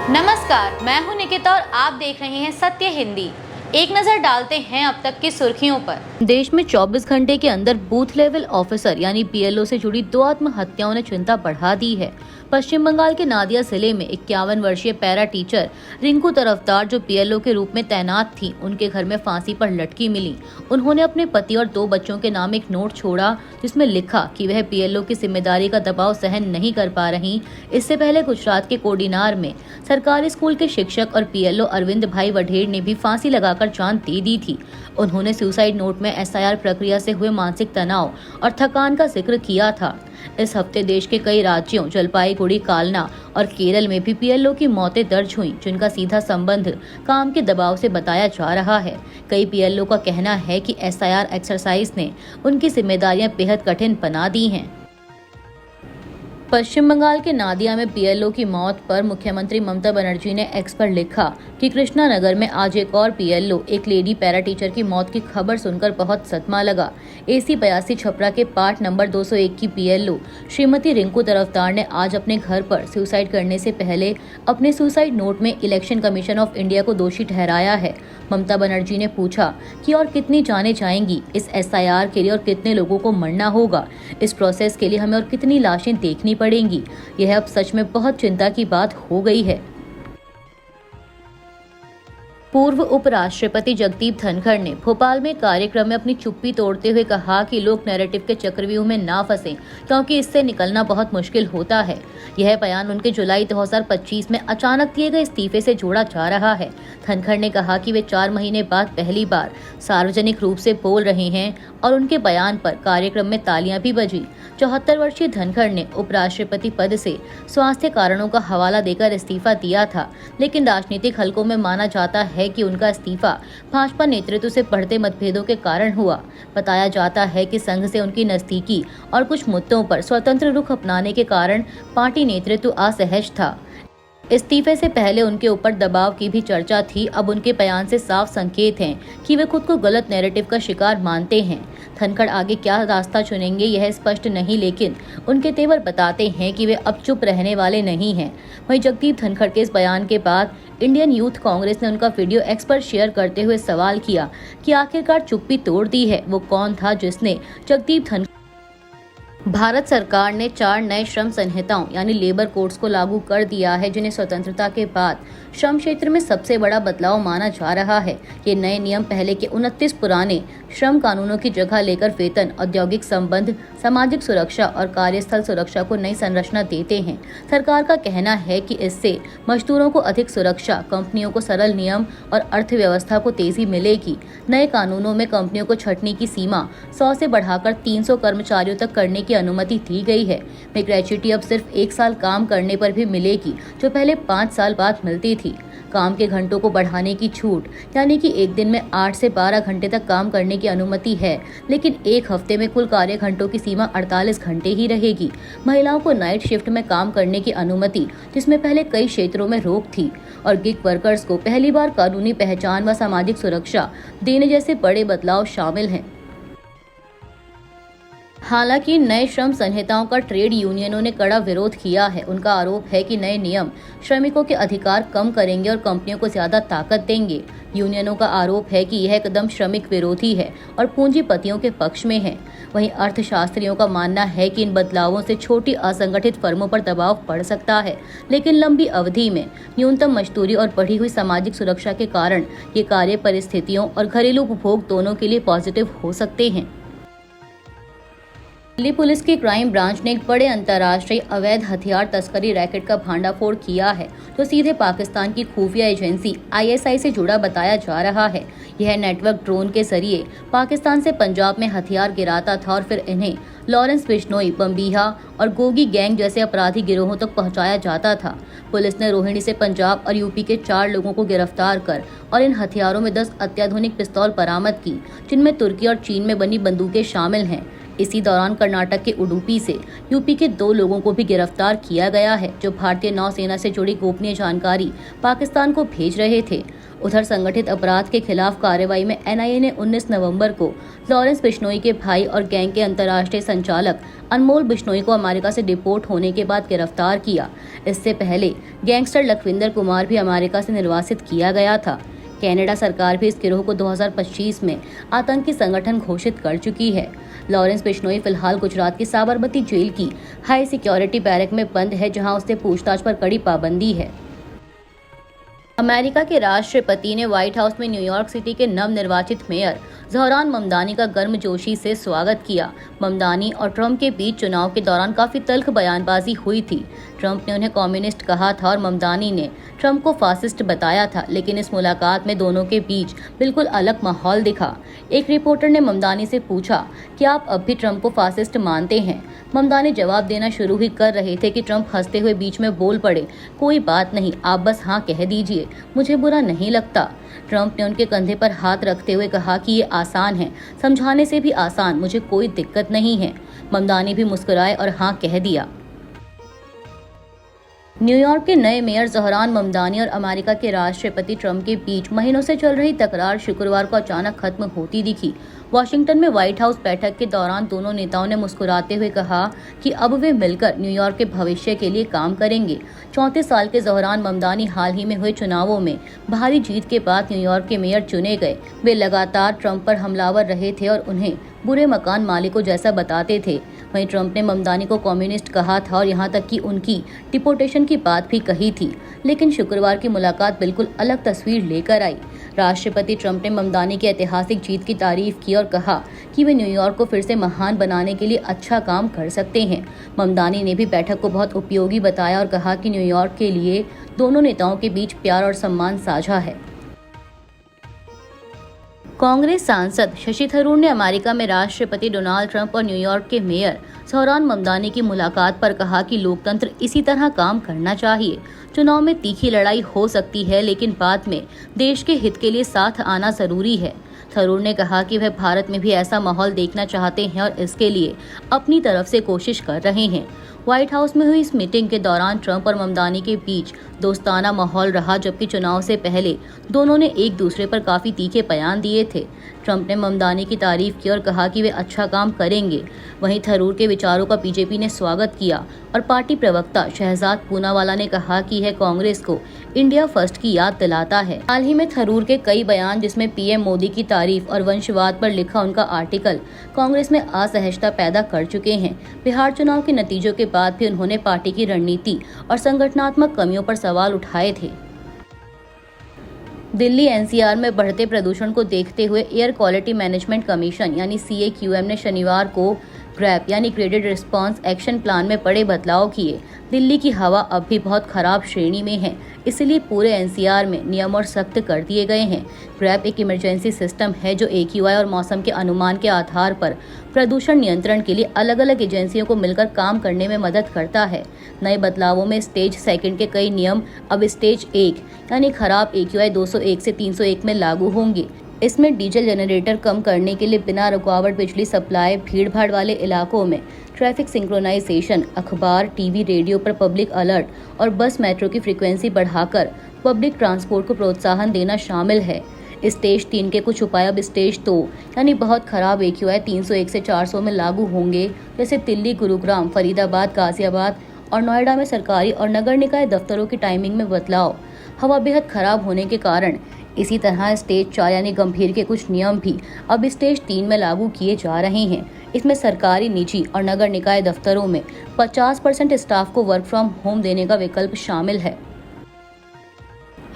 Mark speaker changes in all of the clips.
Speaker 1: नमस्कार, मैं हूं निकिता और आप देख रहे हैं सत्य हिंदी। एक नजर डालते हैं अब तक की सुर्खियों पर। देश में 24 घंटे के अंदर बूथ लेवल ऑफिसर यानी पीएलओ से जुड़ी 2 आत्महत्याओं ने चिंता बढ़ा दी है। पश्चिम बंगाल के नादिया जिले में 51 वर्षीय पैरा टीचर रिंकू तरफदार जो पीएलओ के रूप में तैनात थी, उनके घर में फांसी पर लटकी मिली। उन्होंने अपने पति और 2 बच्चों के नाम एक नोट छोड़ा जिसमें लिखा कि वह पीएलओ की जिम्मेदारी का दबाव सहन नहीं कर पा रही। इससे पहले गुजरात के कोडीनार में सरकारी स्कूल के शिक्षक और पीएलओ अरविंद भाई वढेर ने भी फांसी लगाकर जान दे दी थी। उन्होंने सुसाइड नोट में एसआईआर प्रक्रिया से हुए मानसिक तनाव और थकान का जिक्र किया था। इस हफ्ते देश के कई राज्यों जलपाईगुड़ी, कालना और केरल में भी पीएलओ की मौतें दर्ज हुई, जिनका सीधा संबंध काम के दबाव से बताया जा रहा है। कई पीएलओ का कहना है कि एसआईआर एक्सरसाइज ने उनकी जिम्मेदारियां बेहद कठिन बना दी हैं। पश्चिम बंगाल के नादिया में पीएलओ की मौत पर मुख्यमंत्री ममता बनर्जी ने एक्स पर लिखा कि कृष्णानगर में आज एक और पीएलओ, एक लेडी पैरा टीचर की मौत की खबर सुनकर बहुत सदमा लगा। एसी 82 छपरा के पार्ट नंबर 201 की पीएलओ श्रीमती रिंकू तरफदार ने आज अपने घर पर सुसाइड करने से पहले अपने सुसाइड नोट में इलेक्शन कमीशन ऑफ इंडिया को दोषी ठहराया है। ममता बनर्जी ने पूछा कि और कितनी जानें जाएंगी इस एसआईआर के लिए और कितने लोगों को मरना होगा, इस प्रोसेस के लिए हमें और कितनी लाशें देखनी पड़ेंगी। यह अब सच में बहुत चिंता की बात हो गई है। पूर्व उपराष्ट्रपति जगदीप धनखड़ ने भोपाल में कार्यक्रम में अपनी चुप्पी तोड़ते हुए कहा कि लोग नैरेटिव के चक्रव्यूह में ना फंसें, क्योंकि इससे निकलना बहुत मुश्किल होता है। यह बयान उनके जुलाई 2025 में अचानक दिए गए इस्तीफे से जोड़ा जा रहा है। धनखड़ ने कहा कि वे 4 महीने बाद पहली बार सार्वजनिक रूप से बोल रहे हैं और उनके बयान पर कार्यक्रम में तालियां भी बजी। 74 वर्षीय धनखड़ ने उपराष्ट्रपति पद से स्वास्थ्य कारणों का हवाला देकर इस्तीफा दिया था, लेकिन राजनीतिक हलकों में माना जाता है कि उनका इस्तीफा भाजपा नेतृत्व से बढ़ते मतभेदों के कारण हुआ। बताया जाता है कि संघ से उनकी नजदीकी और कुछ मुद्दों पर स्वतंत्र रुख अपनाने के कारण पार्टी नेतृत्व असहज था। इस्तीफे से पहले उनके ऊपर दबाव की भी चर्चा थी। अब उनके बयान से साफ संकेत हैं कि वे खुद को गलत नैरेटिव का शिकार मानते हैं। धनखड़ आगे क्या रास्ता चुनेंगे यह स्पष्ट नहीं, लेकिन उनके तेवर बताते हैं कि वे अब चुप रहने वाले नहीं हैं। वहीं जगदीप धनखड़ के इस बयान के बाद इंडियन यूथ कांग्रेस ने उनका वीडियो एक्स पर शेयर करते हुए सवाल किया कि आखिरकार चुप्पी तोड़ दी है। वो कौन था जिसने जगदीप धनखड़। भारत सरकार ने 4 नए श्रम संहिताओं यानी लेबर कोड्स को लागू कर दिया है, जिन्हें स्वतंत्रता के बाद श्रम क्षेत्र में सबसे बड़ा बदलाव माना जा रहा है। ये नए नियम पहले के 29 पुराने श्रम कानूनों की जगह लेकर वेतन, औद्योगिक संबंध, सामाजिक सुरक्षा और कार्यस्थल सुरक्षा को नई संरचना देते हैं। सरकार का कहना है कि इससे मजदूरों को अधिक सुरक्षा, कंपनियों को सरल नियम और अर्थव्यवस्था को तेजी मिलेगी। नए कानूनों में कंपनियों को छंटनी की सीमा 100 से बढ़ाकर 300 कर्मचारियों तक करने की अनुमति दी गई है। वे ग्रेच्युटी अब सिर्फ 1 साल काम करने पर भी मिलेगी, जो पहले 5 साल बाद मिलती थी। काम के घंटों को बढ़ाने की छूट, यानी कि एक दिन में 8 से 12 घंटे तक काम करने की अनुमति है, लेकिन एक हफ्ते में कुल कार्य घंटों की सीमा 48 घंटे ही रहेगी। महिलाओं को नाइट शिफ्ट में काम करने की अनुमति, जिसमें पहले कई क्षेत्रों में रोक थी, और गिग वर्कर्स को पहली बार कानूनी पहचान व सामाजिक सुरक्षा देने जैसे बड़े बदलाव शामिल हैं। हालांकि नए श्रम संहिताओं का ट्रेड यूनियनों ने कड़ा विरोध किया है। उनका आरोप है कि नए नियम श्रमिकों के अधिकार कम करेंगे और कंपनियों को ज्यादा ताकत देंगे। यूनियनों का आरोप है कि यह कदम श्रमिक विरोधी है और पूंजीपतियों के पक्ष में है। वहीं अर्थशास्त्रियों का मानना है कि इन बदलावों से छोटी असंगठित फर्मों पर दबाव पड़ सकता है, लेकिन लंबी अवधि में न्यूनतम मजदूरी और बढ़ी हुई सामाजिक सुरक्षा के कारण ये कार्य परिस्थितियों और घरेलू उपभोग दोनों के लिए पॉजिटिव हो सकते हैं। दिल्ली पुलिस की क्राइम ब्रांच ने एक बड़े अंतर्राष्ट्रीय अवैध हथियार तस्करी रैकेट का भांडाफोड़ किया है, जो सीधे पाकिस्तान की खुफिया एजेंसी आईएसआई से जुड़ा बताया जा रहा है। यह नेटवर्क ड्रोन के जरिए पाकिस्तान से पंजाब में हथियार गिराता था और फिर इन्हें लॉरेंस बिश्नोई, बम्बीहा और गोगी गैंग जैसे अपराधी गिरोहों तक पहुंचाया जाता था। पुलिस ने रोहिणी से पंजाब और यूपी के 4 लोगों को गिरफ्तार कर और इन हथियारों में 10 अत्याधुनिक पिस्तौल बरामद की, जिनमें तुर्की और चीन में बनी बंदूकें शामिल हैं। इसी दौरान कर्नाटक के उडुपी से यूपी के 2 लोगों को भी गिरफ्तार किया गया है, जो भारतीय नौसेना से जुड़ी गोपनीय जानकारी पाकिस्तान को भेज रहे थे। उधर संगठित अपराध के खिलाफ कार्रवाई में एनआईए ने 19 नवंबर को लॉरेंस बिश्नोई के भाई और गैंग के अंतर्राष्ट्रीय संचालक अनमोल बिश्नोई को अमेरिका से डिपोर्ट होने के बाद गिरफ्तार किया। इससे पहले गैंगस्टर लखविंदर कुमार भी अमेरिका से निर्वासित किया गया था। कनाडा सरकार भी इस गिरोह को 2025 में आतंकी संगठन घोषित कर चुकी है। लॉरेंस बिश्नोई फिलहाल गुजरात की साबरमती जेल की हाई सिक्योरिटी बैरक में बंद है, जहां उससे पूछताछ पर कड़ी पाबंदी है। अमेरिका के राष्ट्रपति ने व्हाइट हाउस में न्यूयॉर्क सिटी के नवनिर्वाचित मेयर ज़ोहरान ममदानी का गर्मजोशी से स्वागत किया। ममदानी और ट्रंप के बीच चुनाव के दौरान काफी तल्ख बयानबाजी हुई थी। ट्रंप ने उन्हें कम्युनिस्ट कहा था और ममदानी ने ट्रंप को फासिस्ट बताया था, लेकिन इस मुलाकात में दोनों के बीच बिल्कुल अलग माहौल दिखा। एक रिपोर्टर ने ममदानी से पूछा कि आप अब भी ट्रंप को फासिस्ट मानते हैं। ममदानी जवाब देना शुरू ही कर रहे थे कि ट्रंप हंसते हुए बीच में बोल पड़े, कोई बात नहीं, आप बस हाँ कह दीजिए, मुझे बुरा नहीं लगता। ट्रंप ने उनके कंधे पर हाथ रखते हुए कहा कि ये आसान है, समझाने से भी आसान, मुझे कोई दिक्कत नहीं है। ममदानी भी मुस्कुराए और हाँ कह दिया। न्यूयॉर्क के नए मेयर ज़ोहरान ममदानी और अमेरिका के राष्ट्रपति ट्रंप के बीच महीनों से चल रही तकरार शुक्रवार को अचानक खत्म होती दिखी। वॉशिंगटन में व्हाइट हाउस बैठक के दौरान दोनों नेताओं ने मुस्कुराते हुए कहा कि अब वे मिलकर न्यूयॉर्क के भविष्य के लिए काम करेंगे। 34 साल के ज़ोहरान ममदानी हाल ही में हुए चुनावों में भारी जीत के बाद न्यूयॉर्क के मेयर चुने गए। वे लगातार ट्रंप पर हमलावर रहे थे और उन्हें बुरे मकान मालिकों जैसा बताते थे। वहीं ट्रंप ने ममदानी को कम्युनिस्ट कहा था और यहाँ तक कि उनकी डिपोर्टेशन की बात भी कही थी, लेकिन शुक्रवार की मुलाकात बिल्कुल अलग तस्वीर लेकर आई। राष्ट्रपति ट्रंप ने ममदानी की ऐतिहासिक जीत की तारीफ की और कहा कि वे न्यूयॉर्क को फिर से महान बनाने के लिए अच्छा काम कर सकते हैं। ममदानी ने भी बैठक को बहुत उपयोगी बताया और कहा कि न्यूयॉर्क के लिए दोनों नेताओं के बीच प्यार और सम्मान साझा है। कांग्रेस सांसद शशि थरूर ने अमेरिका में राष्ट्रपति डोनाल्ड ट्रंप और न्यूयॉर्क के मेयर ज़ोहरान ममदानी की मुलाकात पर कहा कि लोकतंत्र इसी तरह काम करना चाहिए। चुनाव में तीखी लड़ाई हो सकती है, लेकिन बाद में देश के हित के लिए साथ आना जरूरी है। थरूर ने कहा कि वह भारत में भी ऐसा माहौल देखना चाहते हैं और इसके लिए अपनी तरफ से कोशिश कर रहे हैं। व्हाइट हाउस में हुई इस मीटिंग के दौरान ट्रंप और ममदानी के बीच दोस्ताना माहौल रहा, जबकि चुनाव से पहले दोनों ने एक दूसरे पर काफी तीखे बयान दिए थे। ट्रंप ने ममदानी की तारीफ की और कहा कि वे अच्छा काम करेंगे। वहीं थरूर के विचारों का बीजेपी ने स्वागत किया और पार्टी प्रवक्ता शहजाद पूनावाला ने कहा कि यह कांग्रेस को इंडिया फर्स्ट की याद दिलाता है। हाल ही में थरूर के कई बयान, जिसमें पीएम मोदी की तारीफ और वंशवाद पर लिखा उनका आर्टिकल, कांग्रेस में असहजता पैदा कर चुके हैं। बिहार चुनाव के नतीजों के बाद भी उन्होंने पार्टी की रणनीति और संगठनात्मक कमियों पर सवाल उठाए थे। दिल्ली एनसीआर में बढ़ते प्रदूषण को देखते हुए एयर क्वालिटी मैनेजमेंट कमीशन यानी CAQM ने शनिवार को ग्रैप यानी ग्रेडेड रिस्पांस एक्शन प्लान में बड़े बदलाव किए। दिल्ली की हवा अब भी बहुत खराब श्रेणी में है, इसलिए पूरे एनसीआर में नियम और सख्त कर दिए गए हैं। ग्रैप एक इमरजेंसी सिस्टम है जो AQI और मौसम के अनुमान के आधार पर प्रदूषण नियंत्रण के लिए अलग अलग एजेंसियों को मिलकर काम करने में मदद करता है। नए बदलावों में स्टेज सेकंड के कई नियम अब स्टेज 1 यानी खराब AQI 201 से 301 में लागू होंगे। इसमें डीजल जनरेटर कम करने के लिए बिना रुकावट बिजली सप्लाई, भीड़भाड़ वाले इलाकों में ट्रैफिक सिंक्रोनाइजेशन, अखबार, टीवी, रेडियो पर पब्लिक अलर्ट और बस मेट्रो की फ्रीक्वेंसी बढ़ाकर पब्लिक ट्रांसपोर्ट को प्रोत्साहन देना शामिल है। स्टेज 3 के कुछ उपाय अब स्टेज 2 यानी बहुत खराब AQI 301 से 400 में लागू होंगे, जैसे दिल्ली, गुरुग्राम, फरीदाबाद, गाजियाबाद और नोएडा में सरकारी और नगर निकाय दफ्तरों की टाइमिंग में बदलाव। हवा बेहद खराब होने के कारण इसी तरह स्टेज 4 यानी गंभीर के कुछ नियम भी अब स्टेज 3 में लागू किए जा रहे हैं। इसमें सरकारी, निजी और नगर निकाय दफ्तरों में 50% स्टाफ को वर्क फ्रॉम होम देने का विकल्प शामिल है।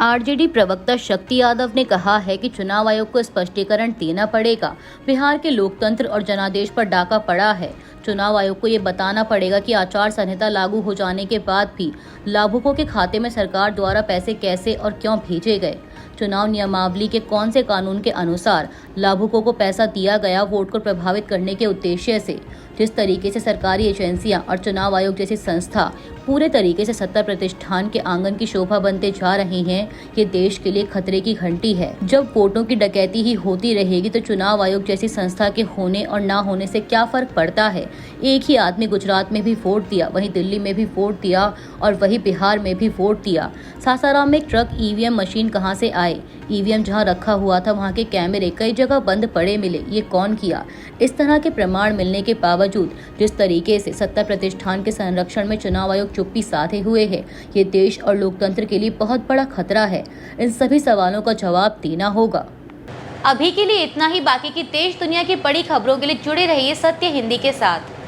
Speaker 1: आरजेडी प्रवक्ता शक्ति यादव ने कहा है कि चुनाव आयोग को स्पष्टीकरण देना पड़ेगा। बिहार के लोकतंत्र और जनादेश पर डाका पड़ा है। चुनाव आयोग को ये बताना पड़ेगा कि आचार संहिता लागू हो जाने के बाद भी लाभुकों के खाते में सरकार द्वारा पैसे कैसे और क्यों भेजे गए। चुनाव नियमावली के कौन से कानून के अनुसार लाभुकों को पैसा दिया गया, वोट को प्रभावित करने के उद्देश्य से। जिस तरीके से सरकारी एजेंसियां और चुनाव आयोग जैसी संस्था पूरे तरीके से सत्ता प्रतिष्ठान के आंगन की शोभा बनते जा रहे हैं, ये देश के लिए खतरे की घंटी है। जब वोटों की डकैती ही होती रहेगी तो चुनाव आयोग जैसी संस्था के होने और ना होने से क्या फर्क पड़ता है। एक ही आदमी गुजरात में भी वोट दिया, वहीं दिल्ली में भी वोट दिया और वहीं बिहार में भी वोट दिया। सासाराम में एक ट्रक ईवीएम मशीन कहां से आए? ईवीएम जहां रखा हुआ था वहां के कैमरे कई जगह बंद पड़े मिले, ये कौन किया? इस तरह के प्रमाण मिलने के बावजूद जिस तरीके से सत्ता प्रतिष्ठान के संरक्षण में चुनाव आयोग चुप्पी साधे हुए है, ये देश और लोकतंत्र के लिए बहुत बड़ा खतरा है। इन सभी सवालों का जवाब देना होगा।
Speaker 2: अभी के लिए इतना ही। बाकी की देश दुनिया की बड़ी खबरों के लिए जुड़े रहिए सत्य हिंदी के साथ।